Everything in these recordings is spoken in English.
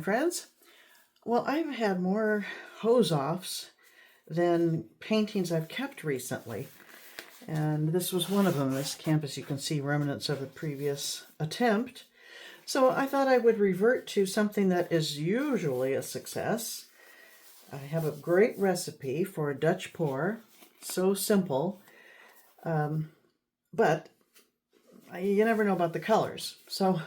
friends. Well, I've had more hose-offs than paintings I've kept recently. And this was one of them. This canvas, you can see remnants of a previous attempt. So I thought I would revert to something that is usually a success. I have a great recipe for a Dutch pour. So simple. But you never know about the colors. So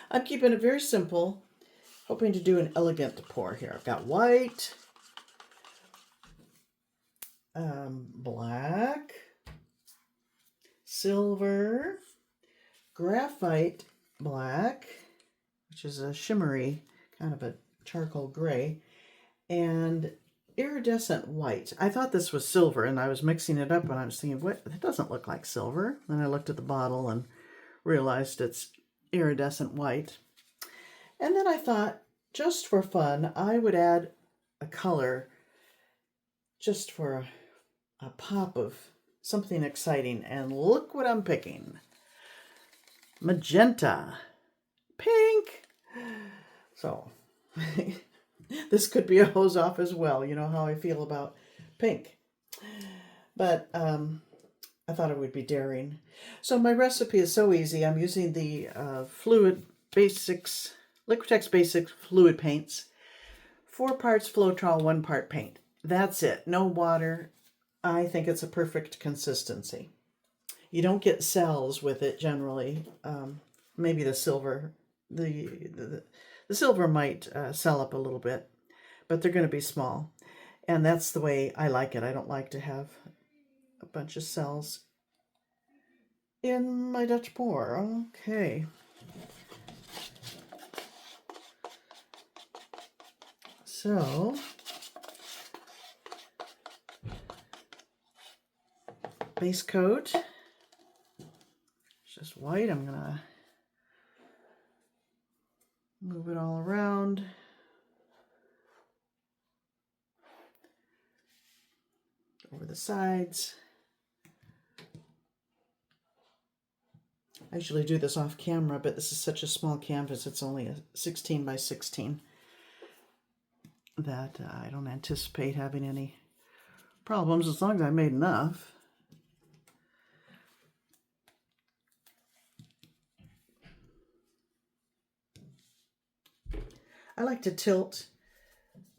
I'm keeping it very simple, hoping to do an elegant pour here. I've got white, black, silver, graphite black, which is a shimmery, kind of a charcoal gray, and iridescent white. I thought this was silver, and I was mixing it up, and I was thinking, what? That doesn't look like silver. Then I looked at the bottle and realized it's iridescent white. And then I thought, just for fun, I would add a color just for a pop of something exciting. And look what I'm picking. Magenta. Pink. So this could be a hose off as well. You know how I feel about pink. But I thought it would be daring. So my recipe is so easy. I'm using the Liquitex Basics Fluid Paints. 4 parts Floetrol, 1 part paint. That's it. No water. I think it's a perfect consistency. You don't get cells with it generally. Maybe the silver. The silver might sell up a little bit, but they're going to be small. And that's the way I like it. I don't like to have a bunch of cells in my Dutch pour. Okay. So, base coat. It's just white. I'm going to move it all around. Over the sides. I usually do this off camera, but this is such a small canvas. It's only a 16 by 16 that I don't anticipate having any problems as long as I made enough. I like to tilt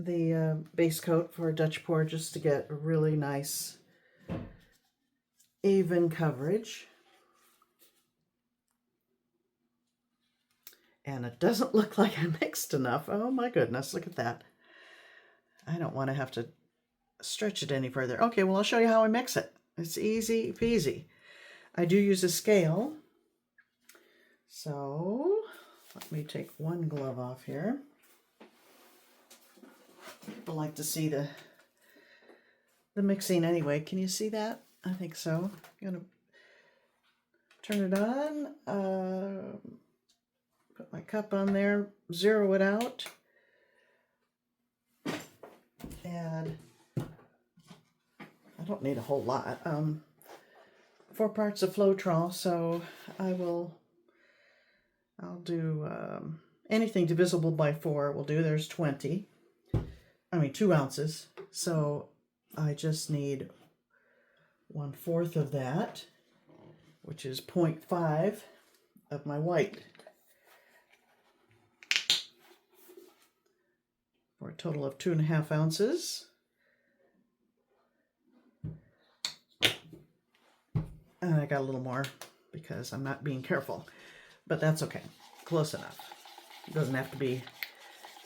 the base coat for a Dutch pour just to get a really nice even coverage. And it doesn't look like I mixed enough. Oh my goodness, look at that. I don't want to have to stretch it any further. Okay, well, I'll show you how I mix it. It's easy peasy. I do use a scale. So let me take one glove off here. People like to see the mixing anyway. Can you see that? I think so. I'm going to turn it on. Put my cup on there, zero it out, and I don't need a whole lot. 4 parts of Floetrol, so I'll do anything divisible by 4 will do. There's 2 ounces, so I just need 1/4 of that, which is 0.5 of my white, for a total of 2.5 ounces. And I got a little more because I'm not being careful, but that's okay. Close enough. It doesn't have to be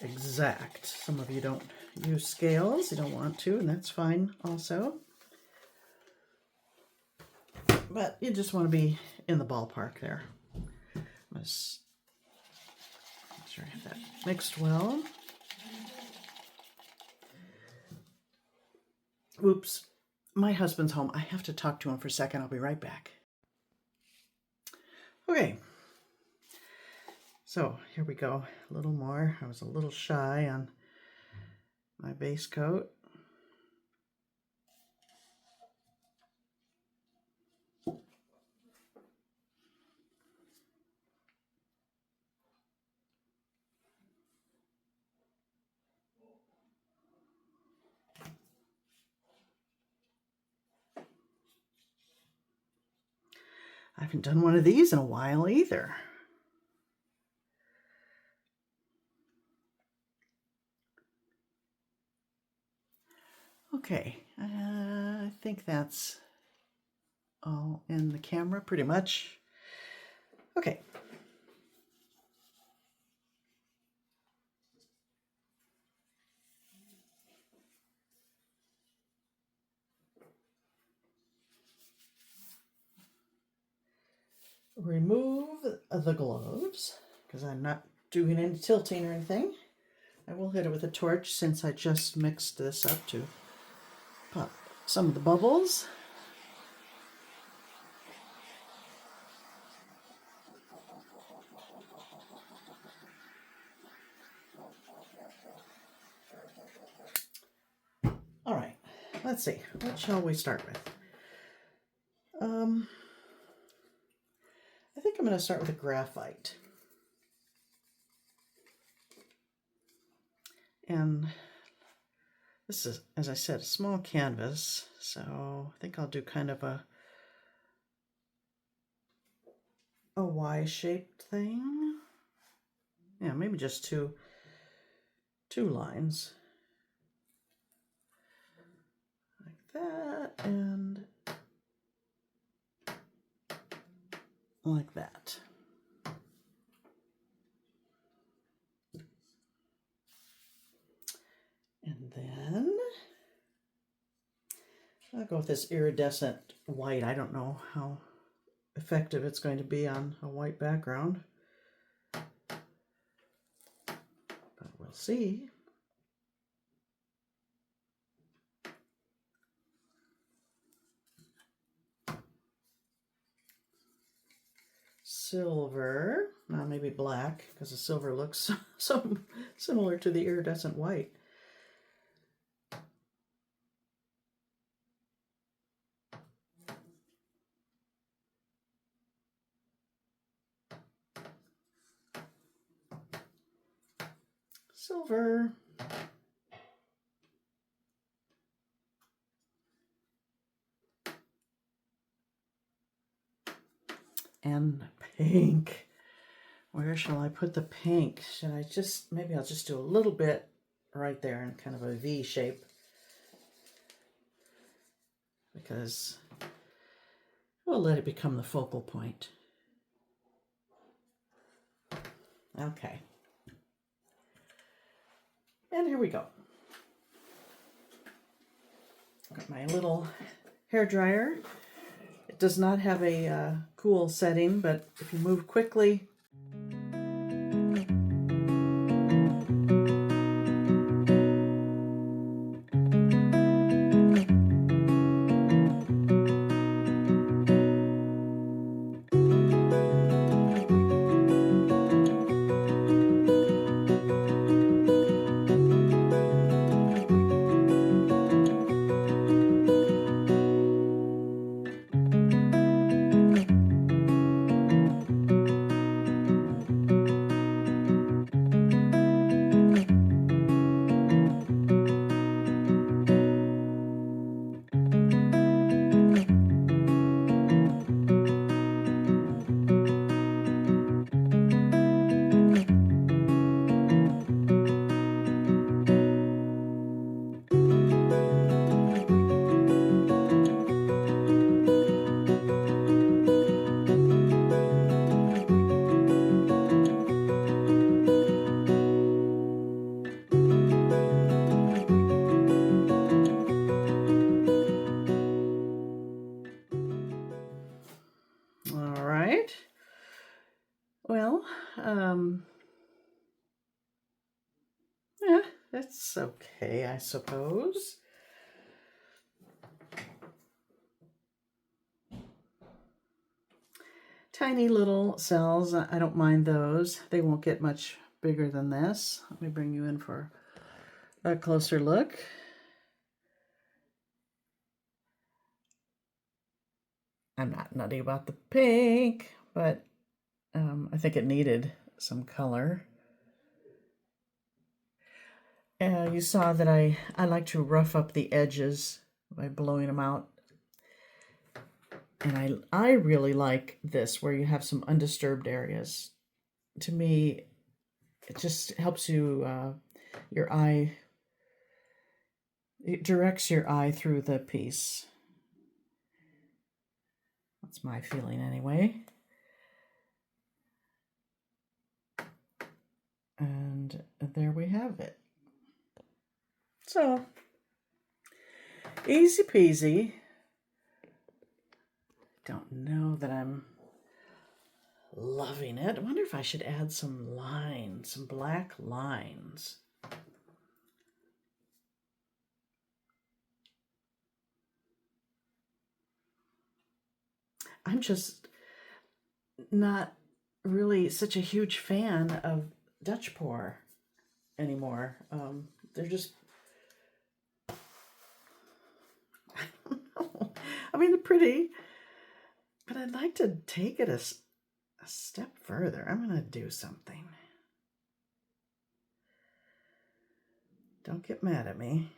exact. Some of you don't use scales. You don't want to, and that's fine also. But you just want to be in the ballpark there. Let's make sure I have that mixed well. Oops, my husband's home. I have to talk to him for a second. I'll be right back. Okay, so here we go. A little more. I was a little shy on my base coat. I haven't done one of these in a while either. Okay, I think that's all in the camera pretty much. Okay. Remove the gloves because I'm not doing any tilting or anything. I will hit it with a torch since I just mixed this up to pop some of the bubbles. All right, let's see. What shall we start with? I think I'm going to start with a graphite. And this is, as I said, a small canvas, so I think I'll do kind of a Y-shaped thing. Yeah, maybe just two lines. Like that, and like that. And then I'll go with this iridescent white. I don't know how effective it's going to be on a white background, but we'll see. Silver, now maybe black, because the silver looks so similar to the iridescent white. Silver. And pink. Where shall I put the pink? Should I just, maybe I'll just do a little bit right there in kind of a V shape, because we'll let it become the focal point. Okay. And here we go. Got my little hair dryer. It does not have a cool setting, but if you move quickly, all right. Well, yeah, that's okay, I suppose. Tiny little cells, I don't mind those. They won't get much bigger than this. Let me bring you in for a closer look. I'm not nutty about the pink, but I think it needed some color. You saw that I like to rough up the edges by blowing them out. And I really like this where you have some undisturbed areas. To me, it just helps you, your eye, it directs your eye through the piece. That's my feeling anyway. And there we have it. So, easy peasy. Don't know that I'm loving it. I wonder if I should add some lines, some black lines. I'm just not really such a huge fan of Dutch pour anymore. They're just, I don't know. I mean, they're pretty, but I'd like to take it a step further. I'm going to do something. Don't get mad at me.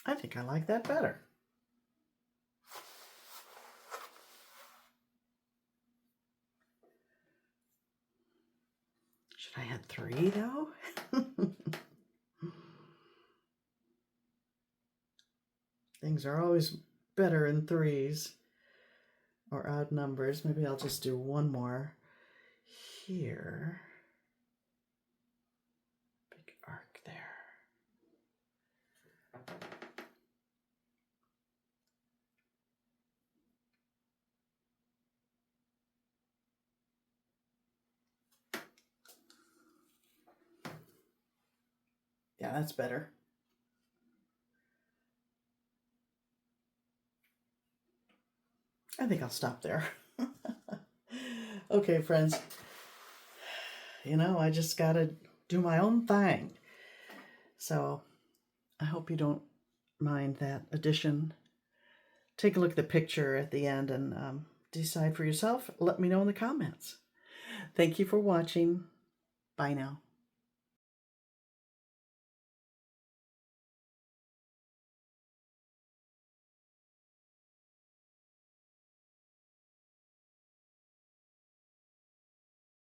I think I like that better. Should I add 3 though? Things are always better in 3s or odd numbers. Maybe I'll just do 1 more here. Big arc there. Yeah, that's better. I think I'll stop there. Okay, friends. You know, I just gotta do my own thing. So I hope you don't mind that addition. Take a look at the picture at the end and decide for yourself. Let me know in the comments. Thank you for watching. Bye now.